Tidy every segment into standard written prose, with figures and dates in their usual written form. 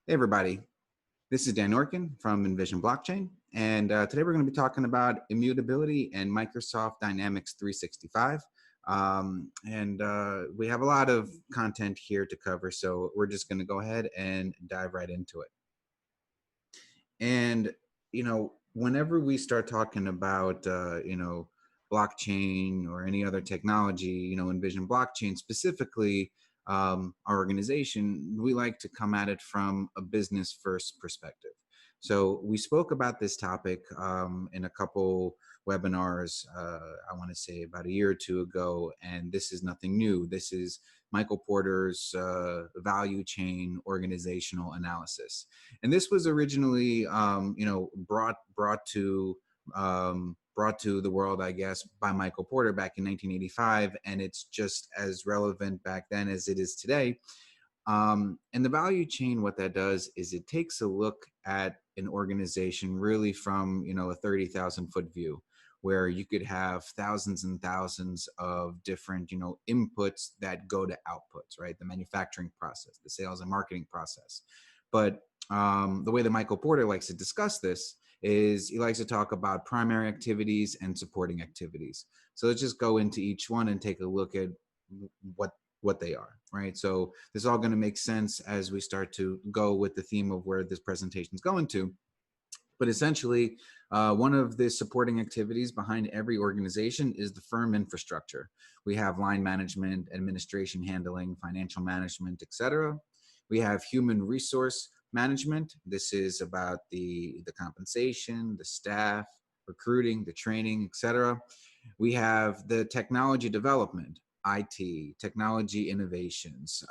Hey everybody, this is Dan Norkin from Envision Blockchain, and today we're going to be talking about immutability and Microsoft Dynamics 365. We have a lot of content here to cover, so we're just going to go ahead and dive right into it. And, whenever we start talking about, blockchain or any other technology, Envision Blockchain specifically, our organization, we like to come at it from a business first perspective. So we spoke about this topic in a couple webinars, I want to say about a year or two ago, and this is nothing new. This is Michael Porter's value chain organizational analysis. And this was originally, brought to the world, I guess, by Michael Porter back in 1985, and it's just as relevant back then as it is today. And the value chain, what that does is it takes a look at an organization really from, a 30,000 foot view, where you could have thousands and thousands of different, inputs that go to outputs, right? The manufacturing process, the sales and marketing process. But the way that Michael Porter likes to discuss this is he likes to talk about primary activities and supporting activities. So let's just go into each one and take a look at what what they are, right? So this is all going to make sense as we start to go with the theme of where this presentation is going to. But essentially, one of the supporting activities behind every organization is the firm infrastructure. We have line management, administration handling, financial management, etc. We have human resource management. This is about the compensation, the staff, recruiting, the training, etc. We have the technology development, IT, technology innovations,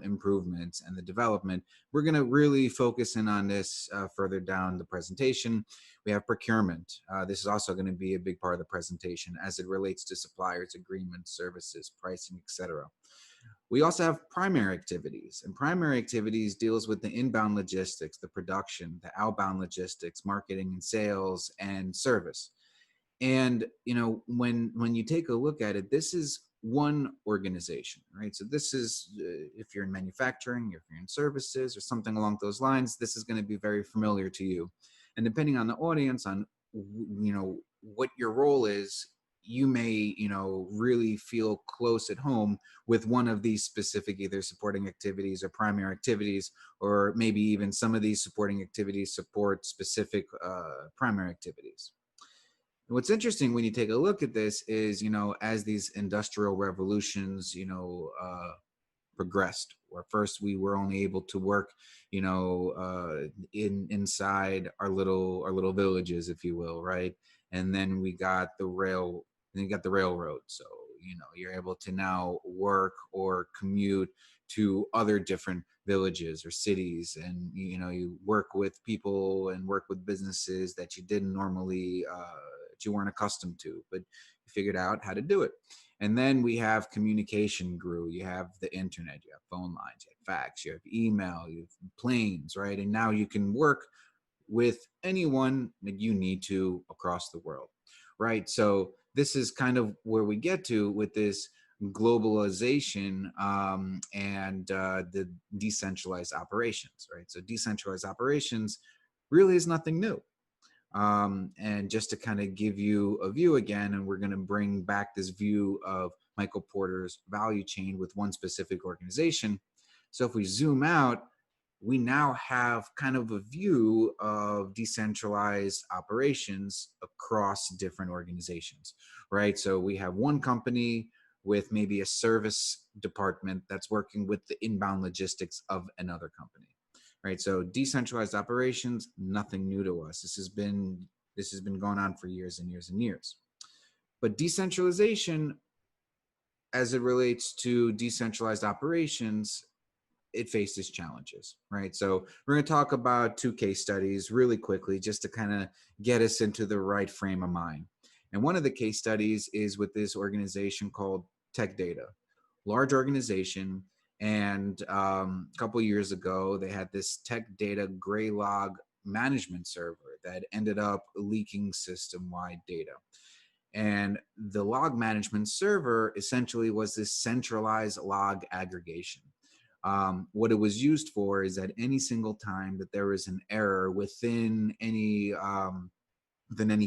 improvements, and the development. We're going to really focus in on this further down the presentation. We have procurement. This is also going to be a big part of the presentation as it relates to suppliers, agreements, services, pricing, etc. We also have primary activities, and primary activities deals with the inbound logistics, the production, the outbound logistics, marketing and sales, and service. And when you take a look at it, this is one organization, right? So this is if you're in manufacturing, if you're in services or something along those lines, this is going to be very familiar to you. And depending on the audience, on what your role is, you may really feel close at home with one of these specific either supporting activities or primary activities, or maybe even some of these supporting activities support specific primary activities. What's interesting when you take a look at this is, as these industrial revolutions, progressed, where first we were only able to work, inside our little villages, if you will, right? And then we got then you got the railroad. So, you're able to now work or commute to other different villages or cities, and you work with people and work with businesses that you didn't normally that you weren't accustomed to, but you figured out how to do it. And then we have communication grew. You have the internet, you have phone lines, you have fax, you have email, you have planes, right? And now you can work with anyone that you need to across the world, right? So this is kind of where we get to with this globalization and the decentralized operations, right? So decentralized operations really is nothing new. And just to kind of give you a view again, and we're going to bring back this view of Michael Porter's value chain with one specific organization. So if we zoom out, we now have kind of a view of decentralized operations across different organizations, right? So we have one company with maybe a service department that's working with the inbound logistics of another company, right? So decentralized operations, nothing new to us. This has been going on for years and years and years. But decentralization, as it relates to decentralized operations, it faces challenges, right? So we're going to talk about two case studies really quickly just to kind of get us into the right frame of mind. And one of the case studies is with this organization called Tech Data, large organization. And a couple of years ago, they had this Tech Data gray log management server that ended up leaking system-wide data. And the log management server essentially was this centralized log aggregation. What it was used for is that any single time that there was an error within any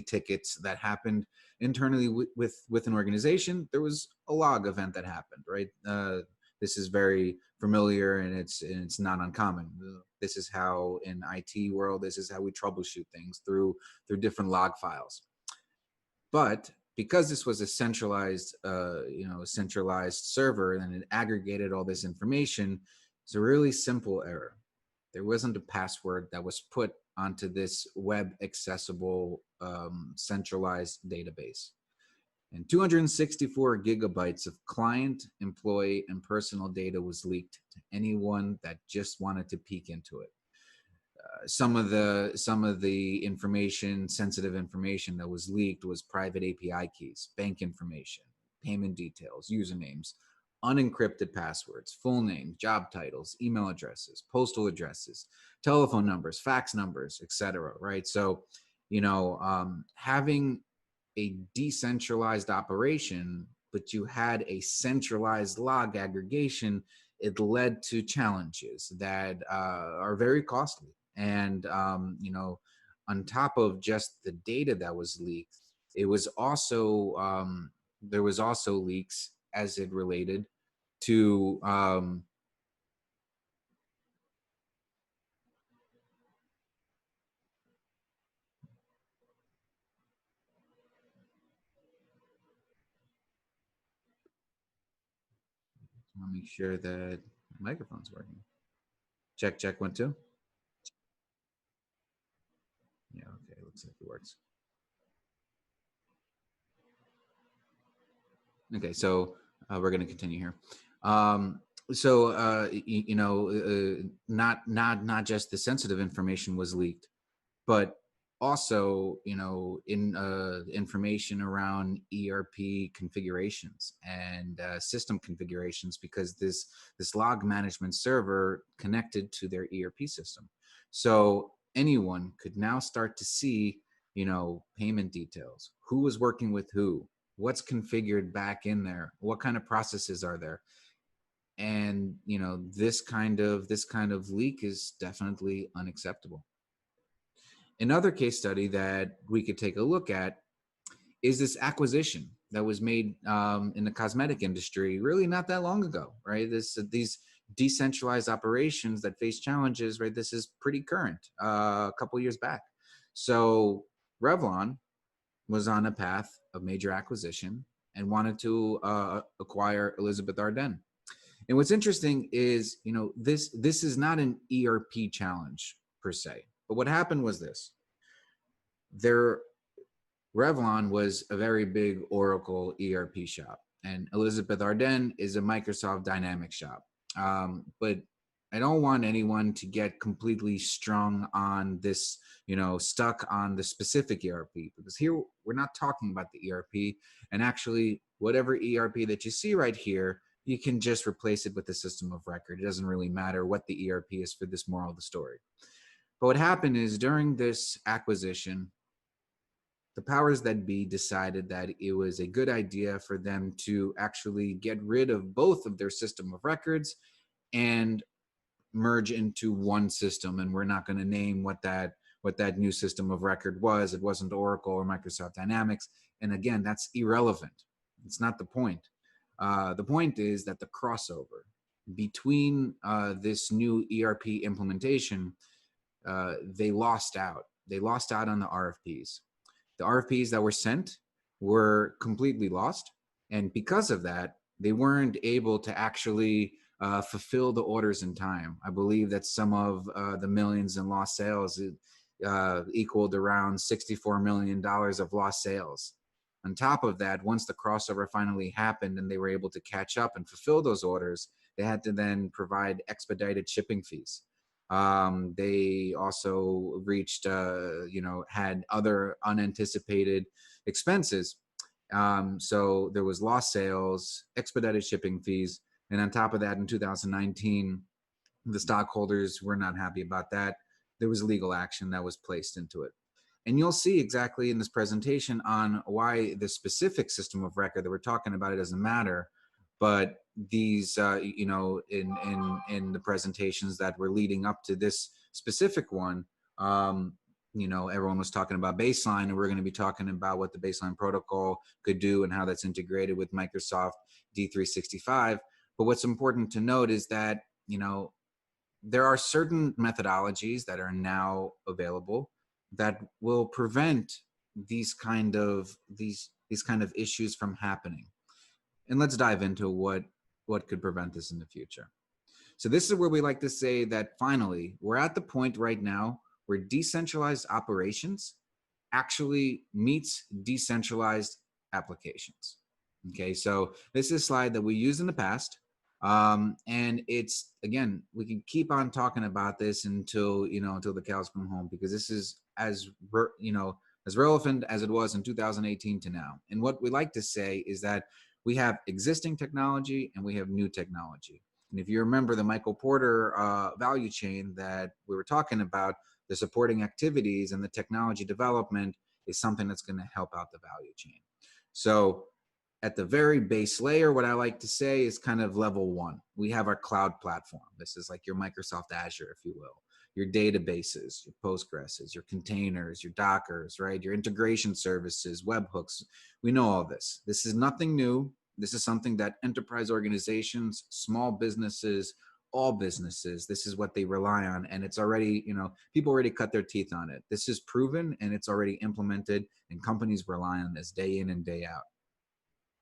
tickets that happened internally with an organization, there was a log event that happened, right? This is very familiar, and it's not uncommon. This is how in IT world, this is how we troubleshoot things through different log files. But because this was a centralized, centralized server, and it aggregated all this information, it's a really simple error. There wasn't a password that was put onto this web accessible centralized database. And 264 gigabytes of client, employee, and personal data was leaked to anyone that just wanted to peek into it. Some of the information, sensitive information that was leaked was private API keys, bank information, payment details, usernames, unencrypted passwords, full names, job titles, email addresses, postal addresses, telephone numbers, fax numbers, etc. Right? So, having a decentralized operation, but you had a centralized log aggregation, it led to challenges that are very costly. And, on top of just the data that was leaked, it was also, there was also leaks as it related to, I'll make sure that my microphone's working. Check, check, 1, 2. Yeah, okay, looks like it works. Okay, so we're going to continue here. Not just the sensitive information was leaked, but also, in information around ERP configurations and system configurations, because this log management server connected to their ERP system. So anyone could now start to see, payment details, who was working with who, what's configured back in there, what kind of processes are there. And, this kind of leak is definitely unacceptable. Another case study that we could take a look at is this acquisition that was made in the cosmetic industry really not that long ago, right? These decentralized operations that face challenges, right? This is pretty current, a couple years back. So Revlon was on a path of major acquisition and wanted to acquire Elizabeth Arden. And what's interesting is, this is not an ERP challenge per se, but what happened was this. Revlon was a very big Oracle ERP shop, and Elizabeth Arden is a Microsoft Dynamics shop. But I don't want anyone to get completely strung on this, stuck on the specific ERP, because here we're not talking about the ERP. And actually, whatever ERP that you see right here, you can just replace it with the system of record. It doesn't really matter what the ERP is for this moral of the story. But what happened is, during this acquisition, the powers that be decided that it was a good idea for them to actually get rid of both of their system of records and merge into one system. And we're not going to name what that new system of record was. It wasn't Oracle or Microsoft Dynamics. And again, that's irrelevant. It's not the point. The point is that the crossover between this new ERP implementation, they lost out. They lost out on the RFPs. The RFPs that were sent were completely lost. And because of that, they weren't able to actually fulfill the orders in time. I believe that some of the millions in lost sales equaled around $64 million of lost sales. On top of that, once the crossover finally happened and they were able to catch up and fulfill those orders, they had to then provide expedited shipping fees. They also reached, had other unanticipated expenses. So there was lost sales, expedited shipping fees. And on top of that, in 2019, the stockholders were not happy about that. There was legal action that was placed into it. And you'll see exactly in this presentation on why the specific system of record that we're talking about, it doesn't matter. but these, in the presentations that were leading up to this specific one, everyone was talking about Baseline, and we're going to be talking about what the Baseline protocol could do and how that's integrated with Microsoft D365. But what's important to note is that, there are certain methodologies that are now available that will prevent these kind of issues from happening. And let's dive into what could prevent this in the future. So this is where we like to say that finally, we're at the point right now where decentralized operations actually meets decentralized applications. Okay, so this is a slide that we used in the past. And it's, again, we can keep on talking about this until the cows come home, because this is as relevant as it was in 2018 to now. And what we like to say is that we have existing technology and we have new technology. And if you remember the Michael Porter value chain that we were talking about, the supporting activities and the technology development is something that's going to help out the value chain. So at the very base layer, what I like to say is kind of level one. We have our cloud platform. This is like your Microsoft Azure, if you will, your databases, your Postgres, your containers, your Dockers, right? Your integration services, webhooks. We know all this. This is nothing new. This is something that enterprise organizations, small businesses, all businesses, this is what they rely on. And it's already, people already cut their teeth on it. This is proven and it's already implemented, and companies rely on this day in and day out.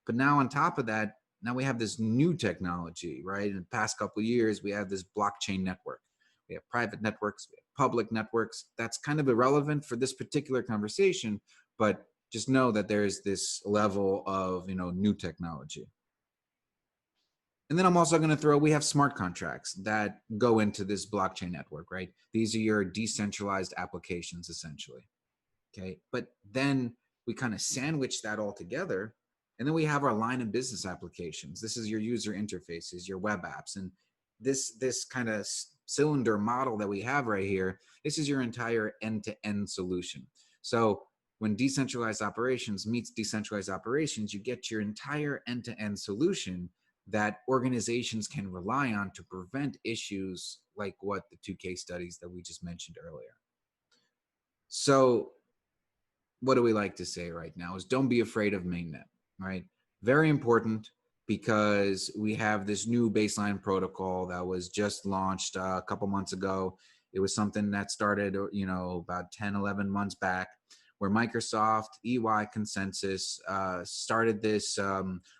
But now on top of that, now we have this new technology, right? In the past couple of years, we have this blockchain network. We have private networks, we have public networks. That's kind of irrelevant for this particular conversation, but just know that there's this level of, new technology. And then I'm also going to throw, we have smart contracts that go into this blockchain network, right? These are your decentralized applications, essentially. Okay. But then we kind of sandwich that all together. And then we have our line of business applications. This is your user interfaces, your web apps. And this kind of cylinder model that we have right here, this is your entire end-to-end solution. So when decentralized operations meets decentralized operations, you get your entire end-to-end solution that organizations can rely on to prevent issues like what the two case studies that we just mentioned earlier. So what do we like to say right now is don't be afraid of Mainnet, right? Very important, because we have this new baseline protocol that was just launched a couple months ago. It was something that started, about 10, 11 months back, where Microsoft, EY, Consensus started this,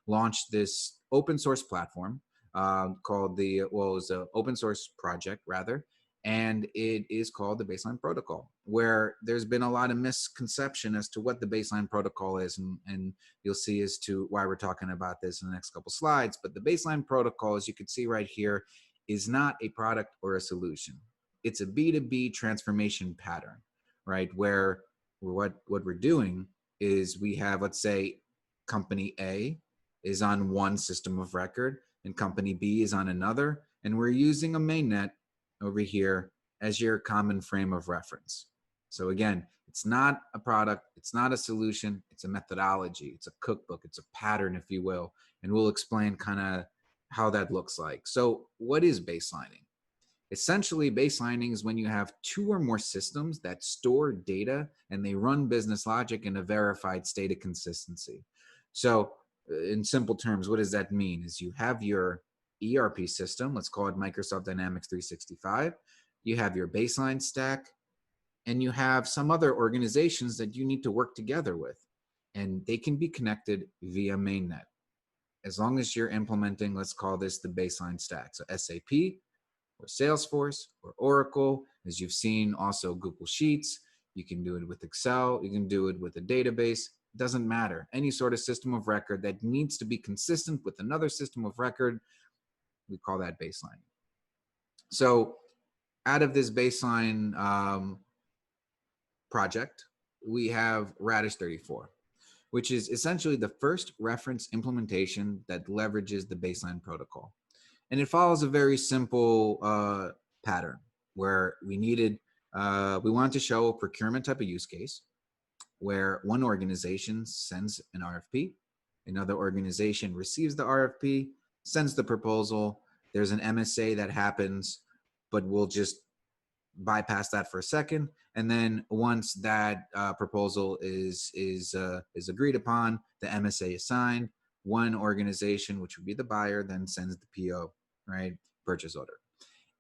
launched this open source platform called it was an open source project rather, and it is called the Baseline Protocol, where there's been a lot of misconception as to what the Baseline Protocol is, and you'll see as to why we're talking about this in the next couple slides. But the Baseline Protocol, as you can see right here, is not a product or a solution. It's a B2B transformation pattern, right? Where what we're doing is we have, let's say, company A is on one system of record and company B is on another, and we're using a mainnet over here as your common frame of reference. So again, it's not a product, it's not a solution, it's a methodology, it's a cookbook, it's a pattern, if you will, and we'll explain kind of how that looks like. So what is baselining? Essentially, baselining is when you have two or more systems that store data and they run business logic in a verified state of consistency. So in simple terms, what does that mean? Is you have your ERP system, let's call it Microsoft Dynamics 365. You have your baseline stack, and you have some other organizations that you need to work together with. And they can be connected via mainnet, as long as you're implementing, let's call this the baseline stack. So SAP, or Salesforce, or Oracle, as you've seen, also Google Sheets. You can do it with Excel. You can do it with a database. It doesn't matter. Any sort of system of record that needs to be consistent with another system of record, we call that baseline. So out of this baseline project, we have Radish 34, which is essentially the first reference implementation that leverages the baseline protocol. And it follows a very simple pattern where we wanted to show a procurement type of use case where one organization sends an RFP, another organization receives the RFP, sends the proposal. There's an MSA that happens, but we'll just bypass that for a second. And then once that proposal is agreed upon, the MSA is signed. One organization, which would be the buyer, then sends the PO, right? Purchase order.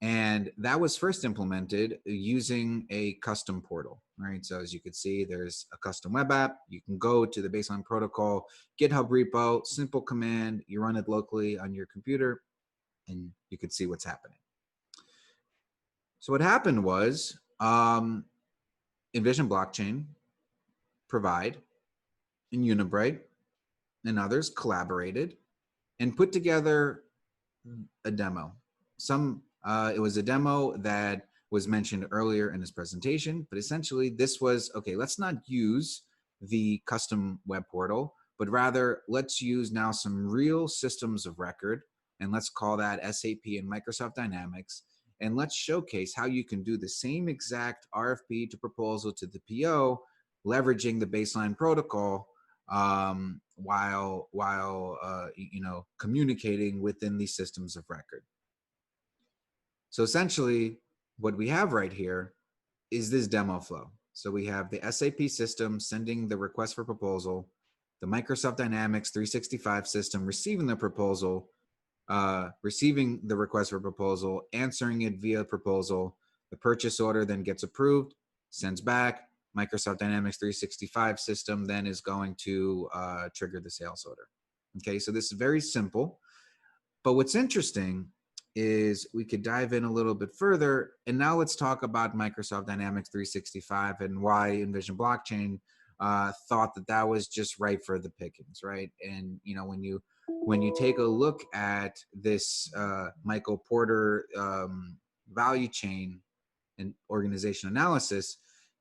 And that was first implemented using a custom portal, right? So as you can see, there's a custom web app. You can go to the Baselin protocol, GitHub repo, simple command. You run it locally on your computer, and you can see what's happening. So what happened was Envision Blockchain, Provide, and Unibright, and others collaborated and put together a demo. It was a demo that was mentioned earlier in this presentation, but essentially this was, okay, let's not use the custom web portal, but rather let's use now some real systems of record, and let's call that SAP and Microsoft Dynamics, and let's showcase how you can do the same exact RFP to proposal to the PO, leveraging the Baselin protocol, while communicating within these systems of record. So essentially, what we have right here is this demo flow. So we have the SAP system sending the request for proposal, the Microsoft Dynamics 365 system receiving the proposal, receiving the request for proposal, answering it via proposal. The purchase order then gets approved, sends back. Microsoft Dynamics 365 system then is going to trigger the sales order. Okay, so this is very simple. But what's interesting is we could dive in a little bit further, and now let's talk about Microsoft Dynamics 365 and why Envision Blockchain thought that that was just right for the pickings, right? And when you take a look at this Michael Porter value chain and organization analysis,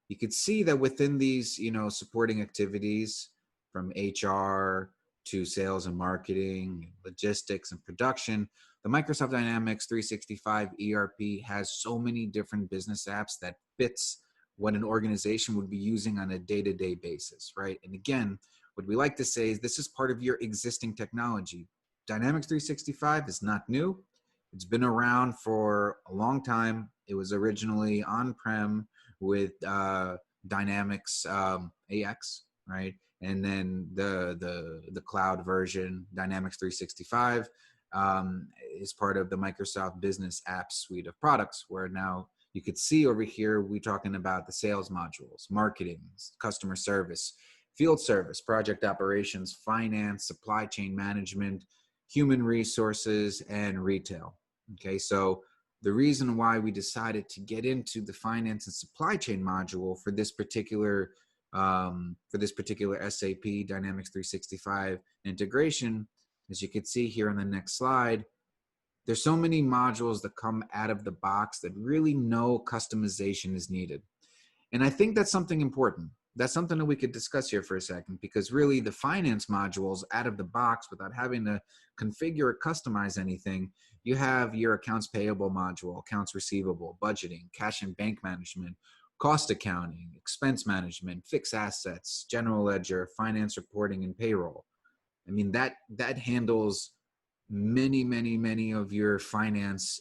you could see that within these supporting activities, from HR to sales and marketing, logistics and production, the Microsoft Dynamics 365 ERP has so many different business apps that fits what an organization would be using on a day-to-day basis, right? And again, what we like to say is this is part of your existing technology. Dynamics 365 is not new. It's been around for a long time. It was originally on-prem with Dynamics AX, right? And then the cloud version, Dynamics 365, is part of the Microsoft Business Apps suite of products, where now you could see over here, we're talking about the sales modules, marketing, customer service, field service, project operations, finance, supply chain management, human resources, and retail. Okay, so the reason why we decided to get into the finance and supply chain module for this particular SAP Dynamics 365 integration, as you can see here on the next slide, there's so many modules that come out of the box that really no customization is needed. And I think that's something important. That's something that we could discuss here for a second, because really the finance modules out of the box, without having to configure or customize anything, you have your accounts payable module, accounts receivable, budgeting, cash and bank management, cost accounting, expense management, fixed assets, general ledger, finance reporting, and payroll. I mean, that handles many of your finance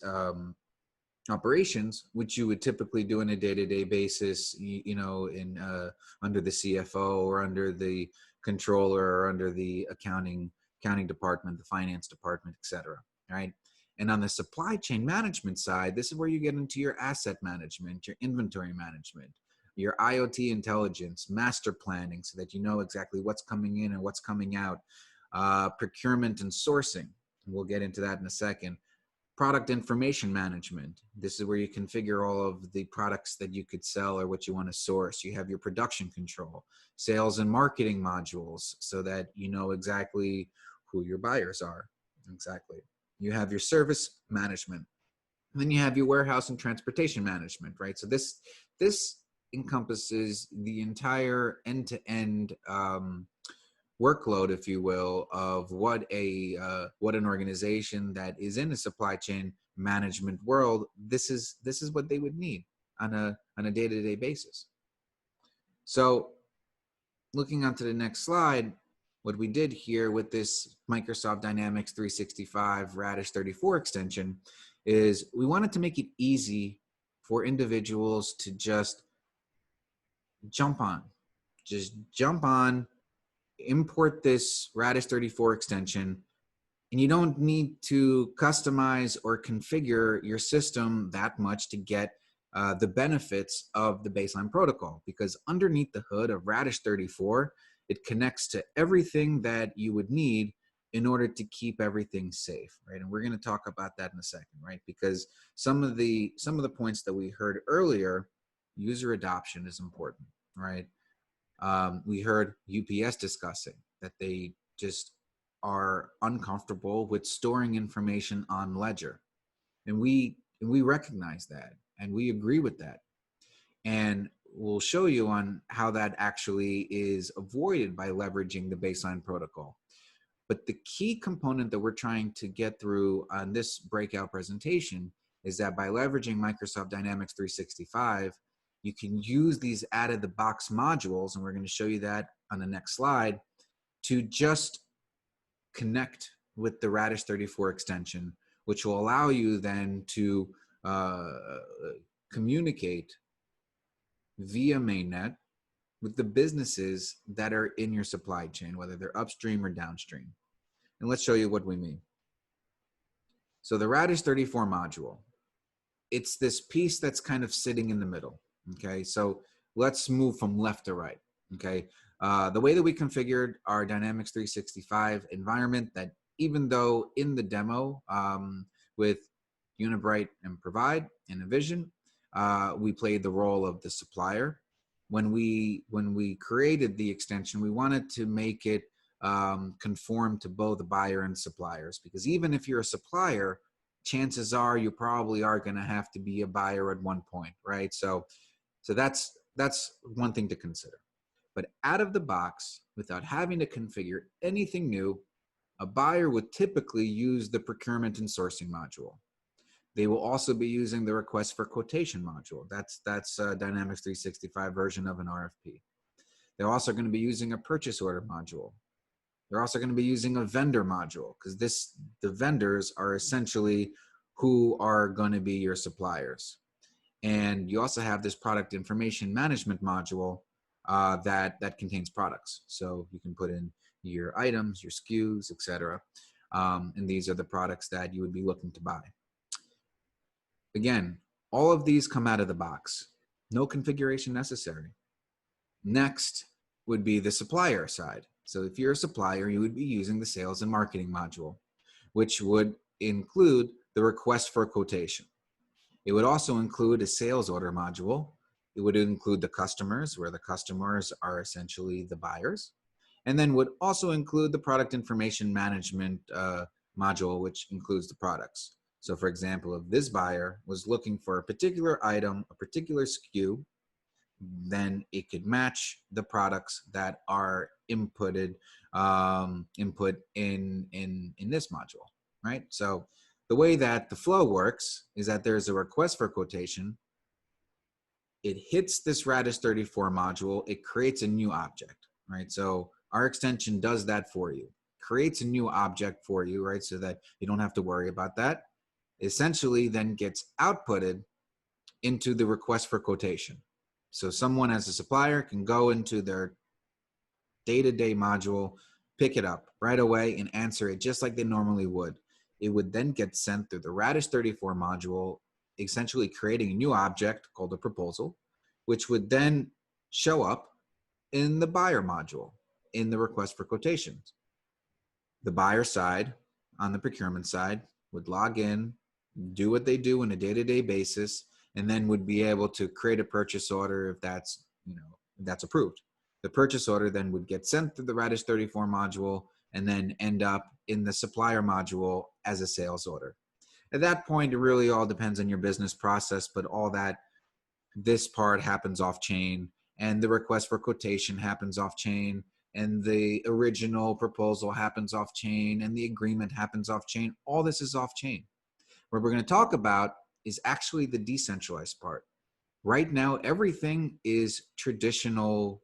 operations, which you would typically do on a day-to-day basis, under the CFO or under the controller or under the accounting department, the finance department, etc. Right? And on the supply chain management side, this is where you get into your asset management, your inventory management, your IoT intelligence, master planning, so that you know exactly what's coming in and what's coming out, procurement and sourcing. We'll get into that in a second. Product information management. This is where you configure all of the products that you could sell or what you want to source. You have your production control, sales and marketing modules, so that you know exactly who your buyers are. Exactly. You have your service management. And then you have your warehouse and transportation management, right? So this encompasses the entire end-to-end workload, if you will, of what an organization that is in a supply chain management world, this is what they would need on a day-to-day basis. So looking onto the next slide, what we did here with this Microsoft Dynamics 365 Radish 34 extension is we wanted to make it easy for individuals to just jump on. Just jump on, import this Radish 34 extension, and you don't need to customize or configure your system that much to get the benefits of the Baselin protocol, because underneath the hood of Radish 34, it connects to everything that you would need in order to keep everything safe, right? And we're going to talk about that in a second, right? Because some of the points that we heard earlier, user adoption is important, right? We heard UPS discussing that they just are uncomfortable with storing information on Ledger, and we recognize that, and we agree with that, and we'll show you on how that actually is avoided by leveraging the Baselin protocol. But the key component that we're trying to get through on this breakout presentation is that by leveraging Microsoft Dynamics 365, you can use these out-of-the-box modules, and we're going to show you that on the next slide, to just connect with the Radish 34 extension, which will allow you then to communicate via Mainnet with the businesses that are in your supply chain, whether they're upstream or downstream. And let's show you what we mean. So the Radish 34 module, it's this piece that's kind of sitting in the middle, okay? So let's move from left to right, okay? The way that we configured our Dynamics 365 environment, that even though in the demo with Unibright and Provide and Envision, we played the role of the supplier. When we created the extension, we wanted to make it conform to both buyer and suppliers, because even if you're a supplier, chances are you probably are going to have to be a buyer at one point, right? So that's one thing to consider. But out of the box, without having to configure anything new, a buyer would typically use the procurement and sourcing module. They will also be using the request for quotation module. That's Dynamics 365 version of an RFP. They're also going to be using a purchase order module. They're also going to be using a vendor module, because the vendors are essentially who are going to be your suppliers. And you also have this product information management module that contains products. So you can put in your items, your SKUs, etc. And these are the products that you would be looking to buy. Again, all of these come out of the box. No configuration necessary. Next would be the supplier side. So if you're a supplier, you would be using the sales and marketing module, which would include the request for quotation. It would also include a sales order module. It would include the customers, where the customers are essentially the buyers, and then would also include the product information management module, which includes the products. So for example, if this buyer was looking for a particular item, a particular SKU, then it could match the products that are inputted input in this module, right? So the way that the flow works is that there's a request for quotation. It hits this Radish 34 module. It creates a new object, right? So our extension does that for you, creates a new object for you, right? So that you don't have to worry about that. Essentially then gets outputted into the request for quotation. So someone as a supplier can go into their day-to-day module, pick it up right away and answer it just like they normally would. It would then get sent through the Radish 34 module, essentially creating a new object called a proposal, which would then show up in the buyer module in the request for quotations. The buyer side, on the procurement side, would log in, do what they do on a day-to-day basis, and then would be able to create a purchase order if that's, if that's approved. The purchase order then would get sent through the Radish 34 module and then end up in the supplier module as a sales order. At that point, it really all depends on your business process, but all that, this part happens off chain, and the request for quotation happens off chain, and the original proposal happens off chain, and the agreement happens off chain. All this is off chain. What we're going to talk about is actually the decentralized part. Right now, everything is traditional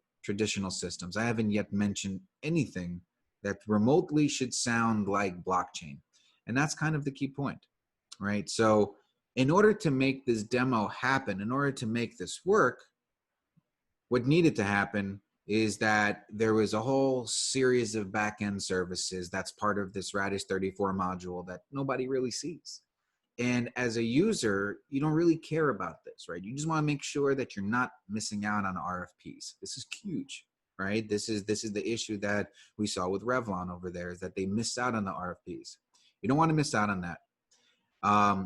systems. I haven't yet mentioned anything that remotely should sound like blockchain. And that's kind of the key point, right? So in order to make this demo happen, in order to make this work, what needed to happen is that there was a whole series of backend services that's part of this Radish 34 module that nobody really sees. And as a user, you don't really care about this, right? You just want to make sure that you're not missing out on RFPs. This is huge, right? This is the issue that we saw with Revlon over there, is that they missed out on the RFPs. You don't want to miss out on that.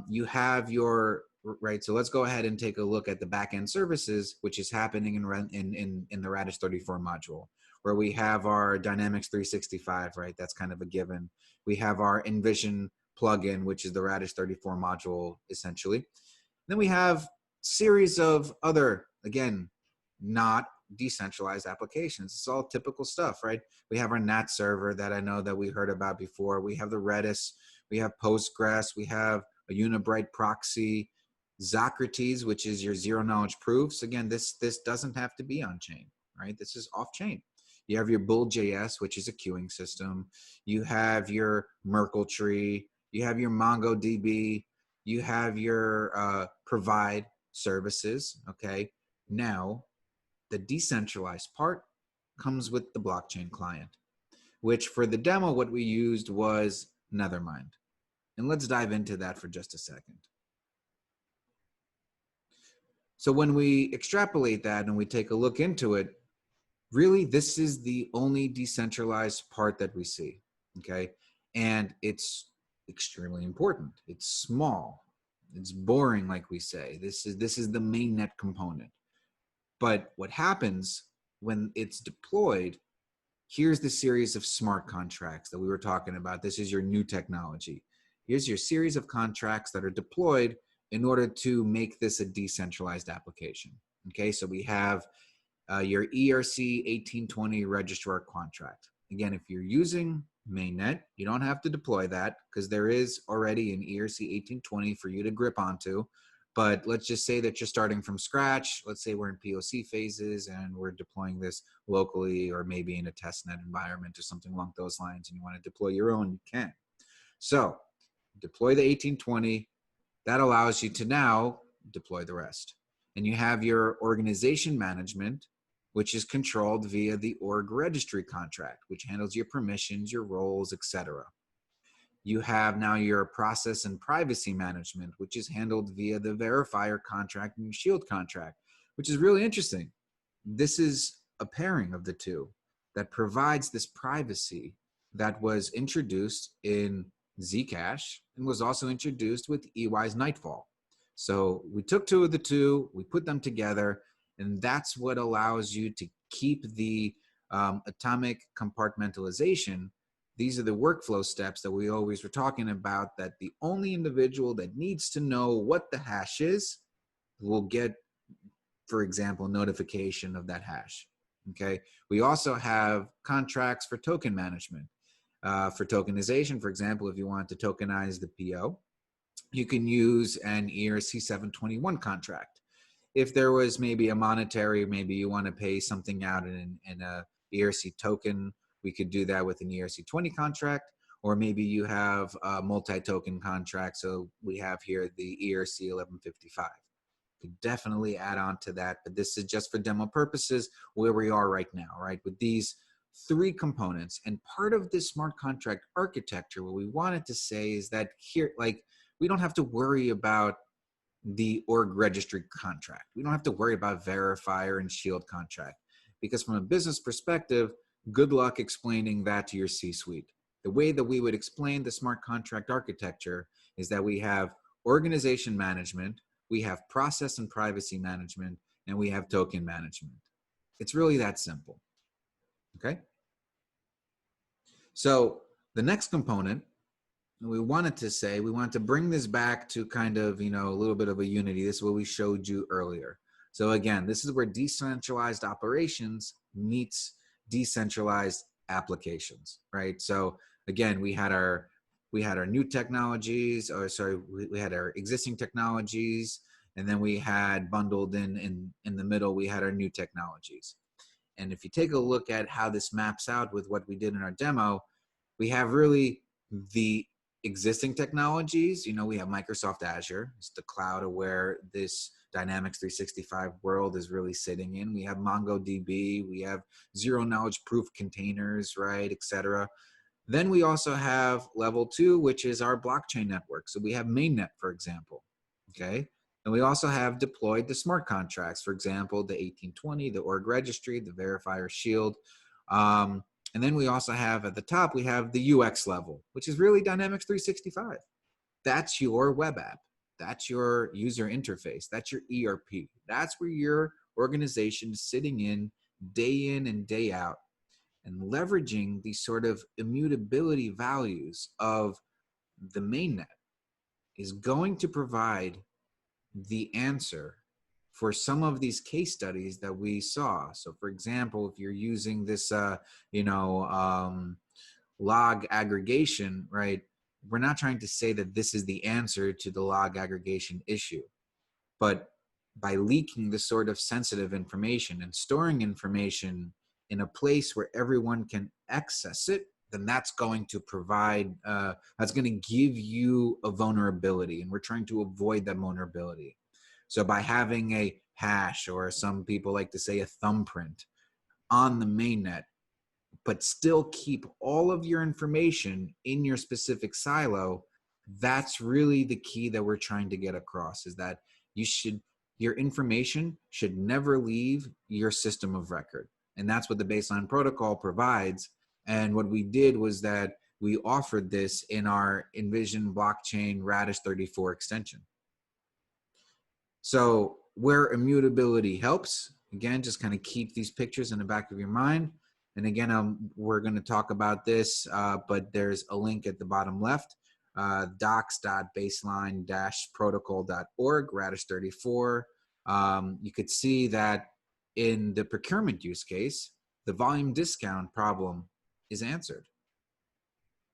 You have your, right, so let's go ahead and take a look at the backend services, which is happening in the Radish 34 module, where we have our Dynamics 365, right? That's kind of a given. We have our Envision plugin, which is the Radish 34 module, essentially. Then we have series of other, again, not decentralized applications. It's all typical stuff, right? We have our NAT server that I know that we heard about before. We have the Redis, we have Postgres, we have a Unibright proxy, Socrates, which is your zero knowledge proofs. Again, this doesn't have to be on chain, right? This is off chain. You have your Bull.js, which is a queuing system. You have your Merkle tree. You have your MongoDB. You have your provide services, okay? Now, the decentralized part comes with the blockchain client, which for the demo, what we used was Nethermind. And let's dive into that for just a second. So when we extrapolate that and we take a look into it, really, this is the only decentralized part that we see, okay? And it's extremely important. It's small. It's boring, like we say. This is the mainnet component. But what happens when it's deployed, here's the series of smart contracts that we were talking about. This is your new technology. Here's your series of contracts that are deployed in order to make this a decentralized application. Okay, so we have your ERC 1820 registrar contract. Again, if you're using Mainnet, you don't have to deploy that because there is already an ERC 1820 for you to grip onto. But let's just say that you're starting from scratch. Let's say we're in POC phases and we're deploying this locally or maybe in a testnet environment or something along those lines, and you want to deploy your own, you can. So deploy the 1820. That allows you to now deploy the rest. And you have your organization management, which is controlled via the org registry contract, which handles your permissions, your roles, etc. You have now your process and privacy management, which is handled via the verifier contract and shield contract, which is really interesting. This is a pairing of the two that provides this privacy that was introduced in Zcash and was also introduced with EY's Nightfall. So we took two of the two, we put them together, and that's what allows you to keep the atomic compartmentalization. These are the workflow steps that we always were talking about, that the only individual that needs to know what the hash is will get, for example, notification of that hash. Okay. We also have contracts for token management. For tokenization, for example, if you want to tokenize the PO, you can use an ERC 721 contract. If there was maybe a monetary, maybe you want to pay something out in a ERC token, we could do that with an ERC 20 contract, or maybe you have a multi-token contract. So we have here the ERC 1155. Could definitely add on to that, but this is just for demo purposes where we are right now, right? With these three components. And part of this smart contract architecture, what we wanted to say is that here, like, we don't have to worry about the org registry contract. We don't have to worry about verifier and shield contract, because from a business perspective, good luck explaining that to your C-suite. The way that we would explain the smart contract architecture is that we have organization management, we have process and privacy management, and we have token management. It's really that simple. Okay? So the next component, we wanted to bring this back to kind of, a little bit of a unity. This is what we showed you earlier. So again, this is where decentralized operations meets decentralized applications, right? So again, we had our new technologies, we had our existing technologies, and then we had bundled in the middle, we had our new technologies. And if you take a look at how this maps out with what we did in our demo, we have really the existing technologies. You know, we have Microsoft Azure, it's the cloud where this Dynamics 365 world is really sitting in. We have MongoDB, we have zero knowledge proof containers, right, etc. Then we also have level 2, which is our blockchain network. So we have Mainnet, for example, okay? And we also have deployed the smart contracts, for example, the 1820, the org registry, the verifier shield. And then we also have at the top, we have the UX level, which is really Dynamics 365. That's your web app. That's your user interface. That's your ERP. That's where your organization is sitting in and day out, and leveraging these sort of immutability values of the mainnet is going to provide the answer for some of these case studies that we saw. So for example, if you're using this, log aggregation, right? We're not trying to say that this is the answer to the log aggregation issue, but by leaking this sort of sensitive information and storing information in a place where everyone can access it, then that's going to provide, that's going to give you a vulnerability, and we're trying to avoid that vulnerability. So by having a hash, or some people like to say a thumbprint, on the mainnet, but still keep all of your information in your specific silo, that's really the key that we're trying to get across, is that your information should never leave your system of record. And that's what the Baselin protocol provides. And what we did was that we offered this in our Envision blockchain Radish 34 extension. So where immutability helps, again, just kind of keep these pictures in the back of your mind. And again, we're going to talk about this, but there's a link at the bottom left, docs.baseline-protocol.org, Radish 34. You could see that in the procurement use case, the volume discount problem is answered.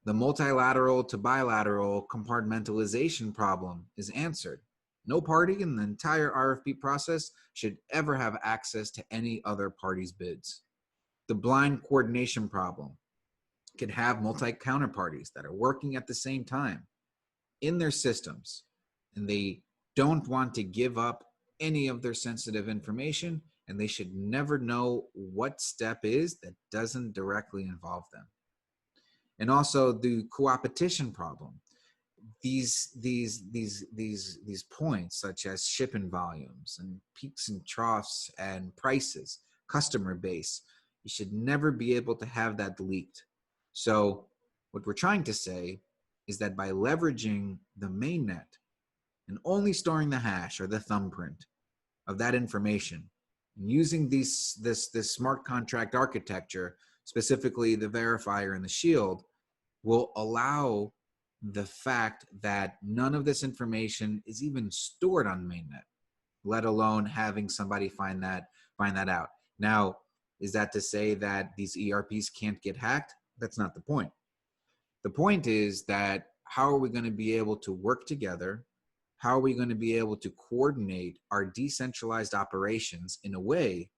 The multilateral to bilateral compartmentalization problem is answered. No party in the entire RFP process should ever have access to any other party's bids. The blind coordination problem could have multi-counterparties that are working at the same time in their systems, and they don't want to give up any of their sensitive information, and they should never know what step is that doesn't directly involve them. And also the coopetition problem. These points, such as shipping volumes and peaks and troughs and prices, customer base, you should never be able to have that leaked. So what we're trying to say is that by leveraging the mainnet and only storing the hash or the thumbprint of that information, and using this smart contract architecture, specifically the verifier and the shield, will allow the fact that none of this information is even stored on mainnet, let alone having somebody find that out. Now, is that to say that these ERPs can't get hacked? That's not the point. The point is that how are we going to be able to work together? How are we going to be able to coordinate our decentralized operations in a way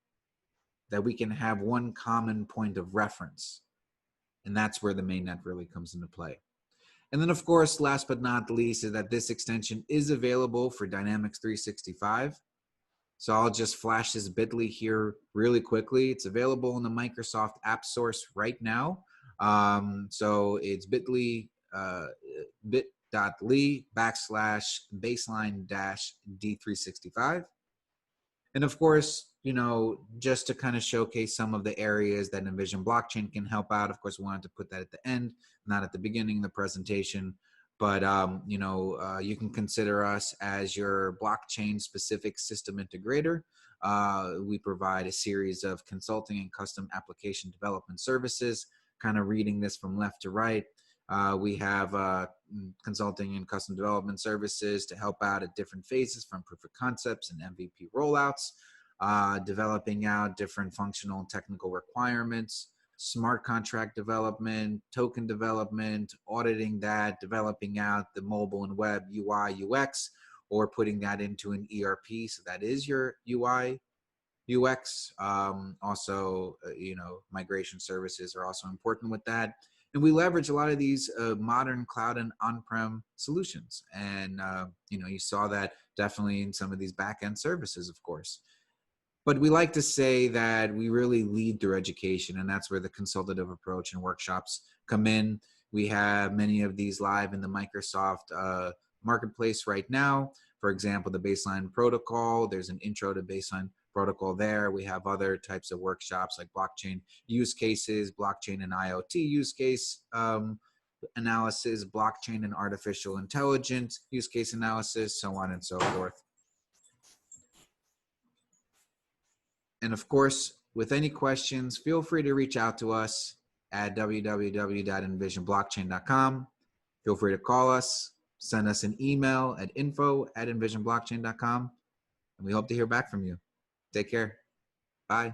that we can have one common point of reference? And that's where the mainnet really comes into play. And then, of course, last but not least, is that this extension is available for Dynamics 365. So I'll just flash this bit.ly here really quickly. It's available in the Microsoft App Source right now. So it's bit.ly, bit.ly/baseline-D365. And of course, you know, just to kind of showcase some of the areas that Envision blockchain can help out. Of course, we wanted to put that at the end, not at the beginning of the presentation. But, you can consider us as your blockchain specific system integrator. We provide a series of consulting and custom application development services, kind of reading this from left to right. We have consulting and custom development services to help out at different phases, from proof of concepts and MVP rollouts, developing out different functional and technical requirements, smart contract development, token development, auditing that, developing out the mobile and web UI, UX, or putting that into an ERP. So that is your UI, UX. Also, you know, migration services are also important with that. And we leverage a lot of these modern cloud and on-prem solutions. And, you know, you saw that definitely in some of these back-end services, of course. But we like to say that we really lead through education, and that's where the consultative approach and workshops come in. We have many of these live in the Microsoft marketplace right now. For example, the Baselin protocol, there's an intro to Baselin protocol there. We have other types of workshops like blockchain use cases, blockchain and IoT use case analysis, blockchain and artificial intelligence use case analysis, so on and so forth. And of course, with any questions, feel free to reach out to us at www.envisionblockchain.com. Feel free to call us, send us an email at info@envisionblockchain.com, and we hope to hear back from you. Take care. Bye.